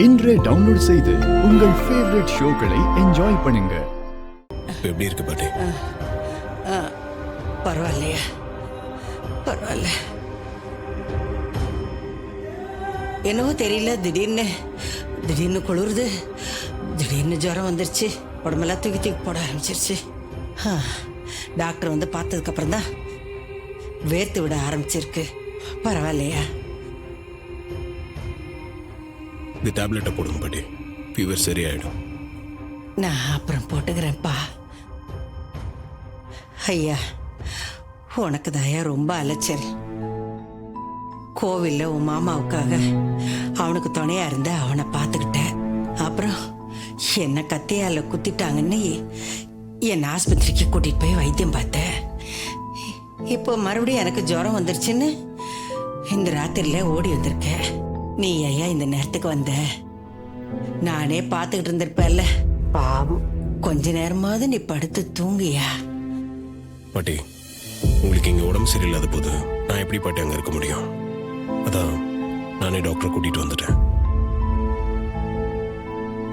இன்றே டவுன்லோட் செய்து உங்கள் ஃபேவரட் ஷோக்களை என்ஜாய் பண்ணுங்க. எப்படி இருக்கு பாட்டி? பரவாயில்லையா? பரவாயில்ல. என்னவோ தெரியல, திடீர்னு குளிருது, திடீர்னு ஜுரம் வந்துருச்சு, உடம்பெல்லாம் தூக்கி போட ஆரம்பிச்சிருச்சு. டாக்டர் வந்து பார்த்ததுக்கு அப்புறம் தான் வேர்த்து விட ஆரம்பிச்சிருக்கு. பரவாயில்லையா? இந்த டேப்லெட்டை போடுங்க பாட்டி, ஃபீவர் சரியாயிடும். நான் அப்புறம் போட்டுக்கிறேன்ப்பா. ஐயா, உனக்கு தாயா ரொம்ப அலைச்சல். கோவில்ல உன் மாமாவுக்காக அவனுக்கு துணையா இருந்த அவனை பார்த்துக்கிட்டேன். அப்புறம் என்ன கத்தியால குத்திட்டாங்கன்னு என் ஆஸ்பத்திரிக்கு கூட்டிட்டு போய் வைத்தியம் பார்த்தேன். இப்போ மறுபடியும் எனக்கு ஜுரம் வந்துருச்சுன்னு இந்த ராத்திரில ஓடி வந்திருக்கேன். நீ ஐயா இந்த நேரத்துக்கு வந்த, நானே பார்த்துக்கிட்டு இருந்திருப்பேன்ல. பாவம், கொஞ்ச நேரமாவது நீ படுத்து தூங்கியா? பாட்டி, உங்களுக்கு இங்க உடம்பு சரியில்லாத போது நான் எப்படி பாட்டி அங்க இருக்க முடியும்? அதான் நானே டாக்டரை கூட்டிட்டு வந்துட்டேன்.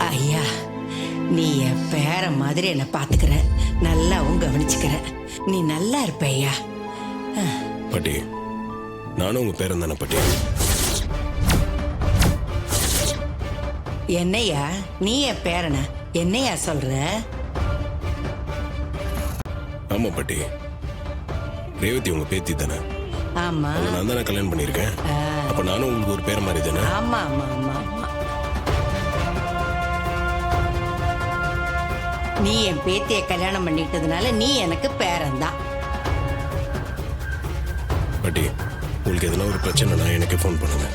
ஐயா, நீ என் பேர மாதிரி என்ன பாத்துக்கிற, நல்லாவும் கவனிச்சுக்கிற, நீ நல்லா இருப்ப ஐயா. பாட்டி, நானும் உங்க பேரன் தானே பாட்டி? என்னையா நீ என் பேரன என்னையா சொல்ற? ஆமா பாட்டி, ரேவதி உங்க பேத்தி தானே? ஆமா. நான் தானே கல்யாணம் பண்ணிருக்கேன். அப்ப நானும் உங்களுக்கு ஒரு பேர மாதிரி தானே? ஆமா ஆமா ஆமா ஆமா. நீ என் பேத்திய கல்யாணம் பண்ணிட்டதுனால நீ எனக்கு பேரன் தான். பாட்டி, உங்களுக்கு எதனா ஒரு பிரச்சனைனா எனக்கு ஃபோன் பண்ணுங்க.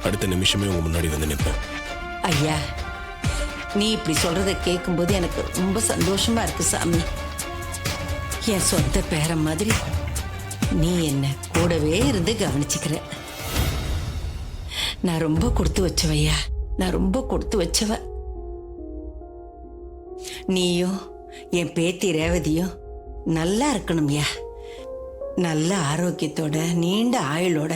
அடுத்த நிமிஷமே உங்க முன்னாடி வந்து நிற்பேன். ஐயா, நீ இப்படி சொல்றத கேட்கும்போது எனக்கு ரொம்ப சந்தோஷமா இருக்கு சாமி. என் சொந்த பேரன் மாதிரி நீ என்ன கூடவே இருந்து கவனிச்சுக்கிற. நான் ரொம்ப கொடுத்து வச்சவையா, நான் ரொம்ப கொடுத்து வச்சவ. நீயும் என் பேத்தி ரேவதியும் நல்லா இருக்கணும்யா. நல்ல ஆரோக்கியத்தோட நீண்ட ஆயுளோட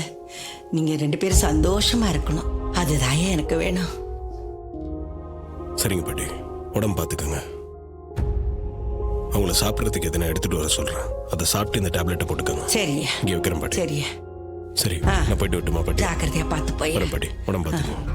நீங்க 2 பேரும் சந்தோஷமா இருக்கணும். அதுதான் எனக்கு வேணும். சரிங்க பாட்டி, உடம்பு பார்த்துக்கோங்க. அவங்கள சாப்பிட்றதுக்கு எதனா எடுத்துட்டு வர சொல்றேன். அதை சாப்பிட்டு இந்த டேப்லெட்டை போட்டுக்கோங்க. சரியா? இங்கே வைக்கிறேன் பாட்டி. சரியா? சரி, நான் போயிட்டு விட்டுமா பாட்டி? ஜாக்கிரதையா பார்த்து போய் வரேன் பாட்டி, உடம்பு பார்த்துக்கோங்க.